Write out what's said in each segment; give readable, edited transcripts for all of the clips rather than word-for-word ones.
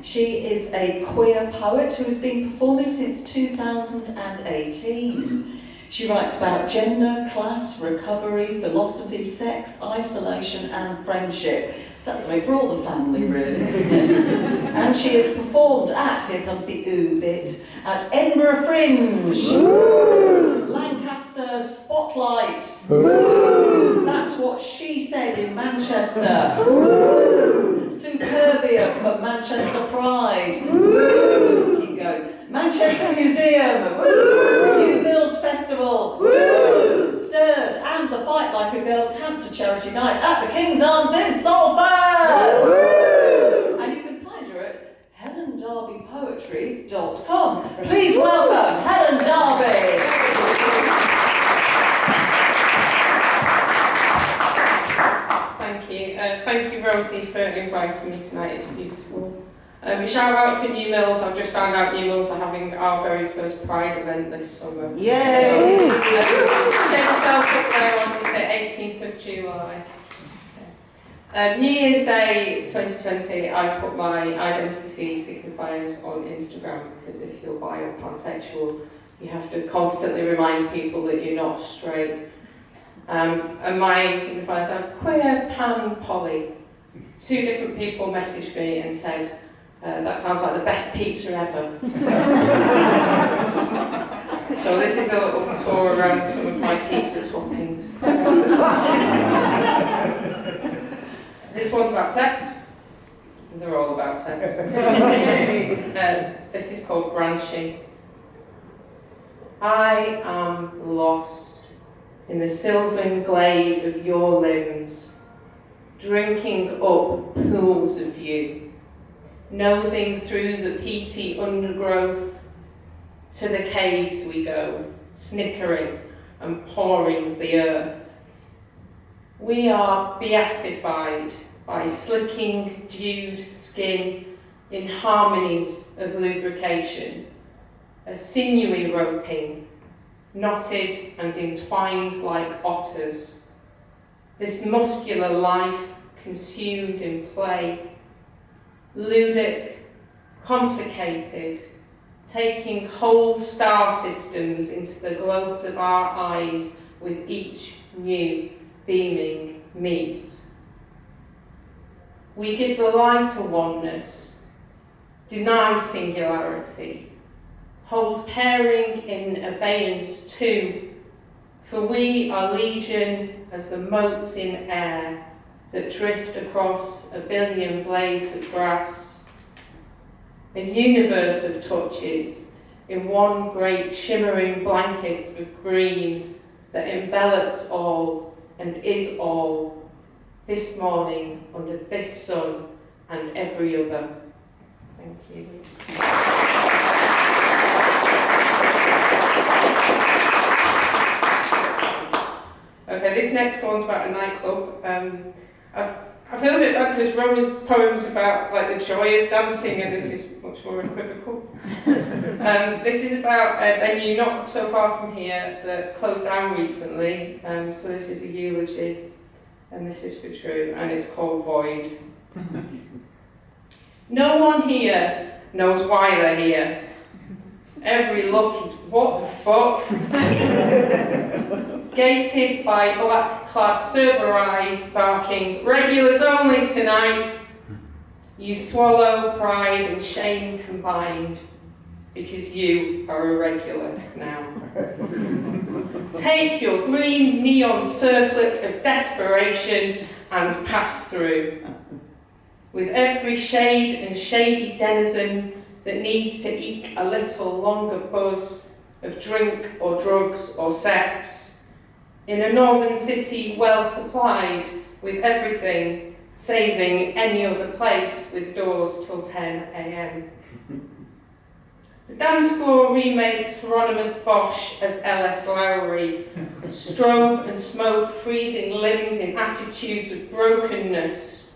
She is a queer poet who has been performing since 2018. She writes about gender, class, recovery, philosophy, sex, isolation and friendship. So that's something for all the family, really, isn't it? And she has performed at, here comes the ooh bit, at Edinburgh Fringe, Lancaster Spotlight, That's What She Said in Manchester, Superbia for Manchester Pride, keep going, Manchester Museum, New Mills Festival, Stirred, and the Fight Like a Girl Cancer Charity Night at the King's Arms in Salford! And you can find her at HelenDarbyPoetry.com. Please welcome Helen Darby! Thank you. Thank you, Rosie, for inviting me tonight. It's beautiful. A shout out for New Mills. I've just found out New Mills are having our very first Pride event this summer. Yay! So, get yourself up there on the 18th of July. New Year's Day 2020, I put my identity signifiers on Instagram because if you're bi or pansexual, you have to constantly remind people that you're not straight. And my signifiers are queer, pan, poly. 2 different people messaged me and said, that sounds like the best pizza ever. So this is a little tour around some of my pizza toppings. This one's about sex. They're all about sex. This is called Branching. I am lost in the sylvan glade of your limbs, drinking up pools of you, nosing through the peaty undergrowth. To the caves we go, snickering and pawing the earth. We are beatified by slicking, dewed skin in harmonies of lubrication, a sinewy roping, knotted and entwined like otters. This muscular life consumed in play, ludic, complicated, taking whole star systems into the globes of our eyes with each new beaming meet. We give the lie to oneness, deny singularity, hold pairing in abeyance too, for we are legion as the motes in air that drift across a billion blades of grass. A universe of touches in one great shimmering blanket of green that envelops all and is all, this morning under this sun and every other. Thank you. Okay, this next one's about a nightclub. I feel a bit bad because Roma's poem's about like the joy of dancing, and this is much more equivocal. This is about a venue not so far from here that closed down recently. So this is a eulogy, and this is for Drew, and it's called Void. No one here knows why they're here. Every look is what the fuck. Gated by black-clad Cerberus barking, regulars only tonight. You swallow pride and shame combined, because you are a regular now. Take your green neon circlet of desperation and pass through. With every shade and shady denizen that needs to eke a little longer buzz of drink or drugs or sex. In a northern city well supplied with everything, saving any other place with doors till 10 a.m. The dance floor remakes Hieronymus Bosch as L.S. Lowry, strobe and smoke freezing limbs in attitudes of brokenness,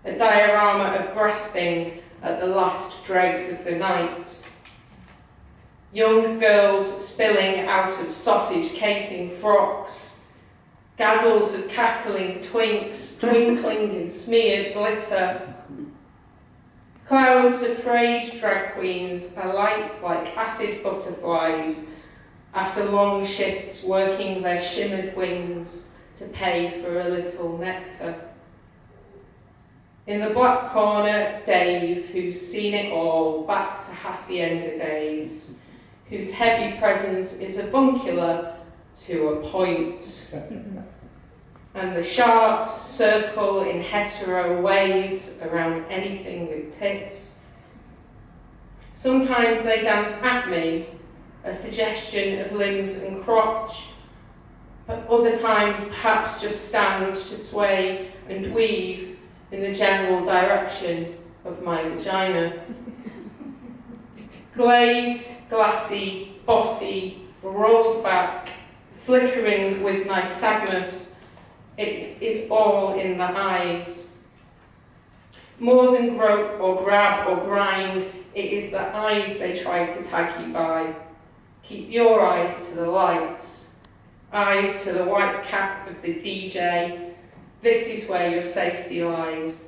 a diorama of grasping at the last dregs of the night. Young girls spilling out of sausage casing frocks, gaggles of cackling twinks twinkling in smeared glitter. Clouds of frayed drag queens alight like acid butterflies after long shifts working their shimmered wings to pay for a little nectar. In the black corner, Dave, who's seen it all back to hacienda days, whose heavy presence is avuncular to a point. And the sharks circle in hetero waves around anything with tits. Sometimes they dance at me, a suggestion of limbs and crotch, but other times perhaps just stand to sway and weave in the general direction of my vagina. Glazed, glassy, bossy, rolled back, flickering with nystagmus, it is all in the eyes. More than grope or grab or grind, it is the eyes they try to tag you by. Keep your eyes to the lights, eyes to the white cap of the DJ. This is where your safety lies,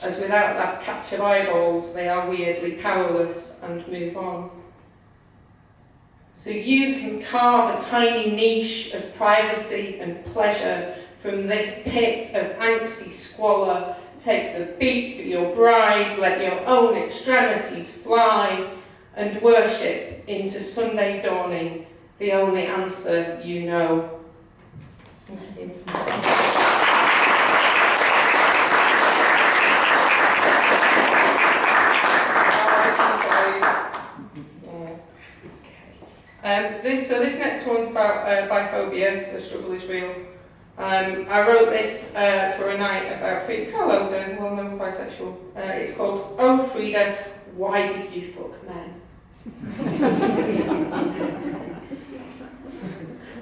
as without that catch of eyeballs, they are weirdly powerless and move on. So you can carve a tiny niche of privacy and pleasure from this pit of angsty squalor. Take the beat for your bride, let your own extremities fly, and worship into Sunday dawning, the only answer you know. Thank you. This next one's about biphobia, the struggle is real. I wrote this for a night about Frida Kahlo, the well-known bisexual. It's called Oh Frida, Why Did You Fuck Men?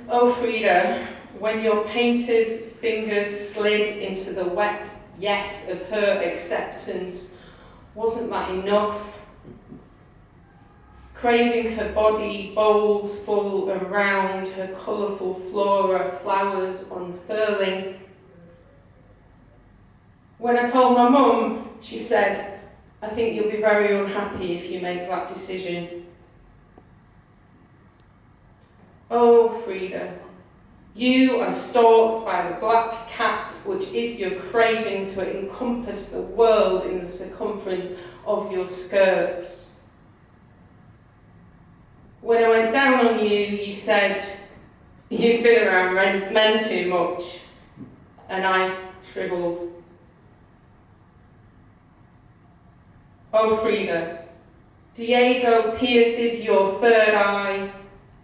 Oh Frida, when your painter's fingers slid into the wet yes of her acceptance, wasn't that enough? Craving her body, bowls full around her colourful flora, flowers unfurling. When I told my mum, she said, I think you'll be very unhappy if you make that decision. Oh, Frida, you are stalked by the black cat, which is your craving to encompass the world in the circumference of your skirts. When I went down on you, you said, you've been around men too much, and I shrivelled. Oh, Frida, Diego pierces your third eye,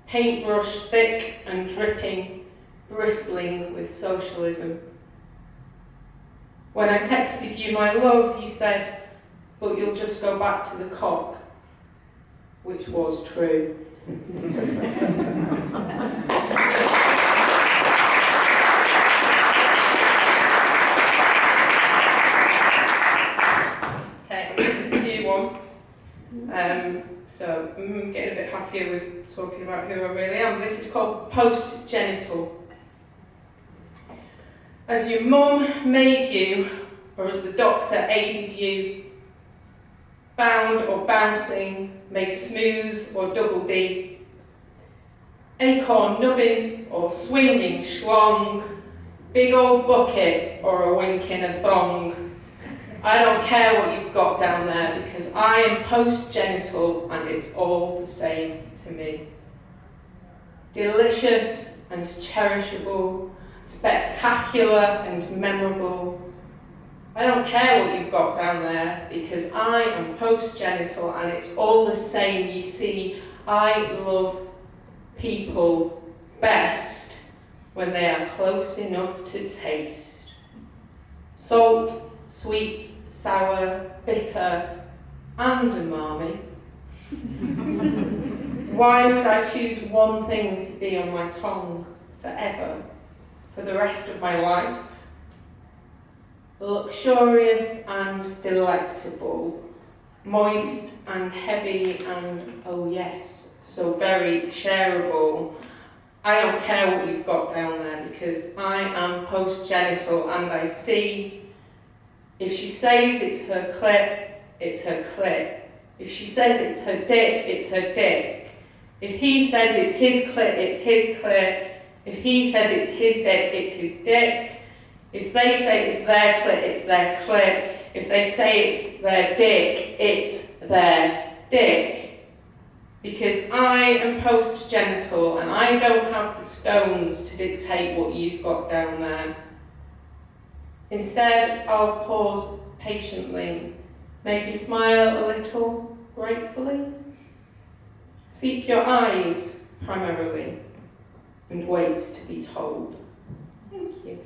paintbrush thick and dripping, bristling with socialism. When I texted you my love, you said, but you'll just go back to the cock, which was true. Okay, and this is a new one. So I'm getting a bit happier with talking about who I really am. This is called post-genital. As your mum made you, or as the doctor aided you, bound or bouncing, made smooth or double D, acorn nubbin or swinging schlong, big old bucket or a wink in a thong. I don't care what you've got down there because I am post-genital and it's all the same to me. Delicious and cherishable, spectacular and memorable. I don't care what you've got down there because I am post-genital and it's all the same. You see, I love people best when they are close enough to taste. Salt, sweet, sour, bitter, and umami. Why would I choose one thing to be on my tongue forever, for the rest of my life? Luxurious and delectable, moist and heavy and, oh yes, so very shareable. I don't care what you've got down there because I am post-genital and I see if she says it's her clit, it's her clit. If she says it's her dick, it's her dick. If he says it's his clit, it's his clit. If he says it's his dick, it's his dick. If they say it's their clit, it's their clit. If they say it's their dick, it's their dick. Because I am post-genital and I don't have the stones to dictate what you've got down there. Instead, I'll pause patiently, maybe smile a little gratefully. Seek your eyes, primarily, and wait to be told. Thank you.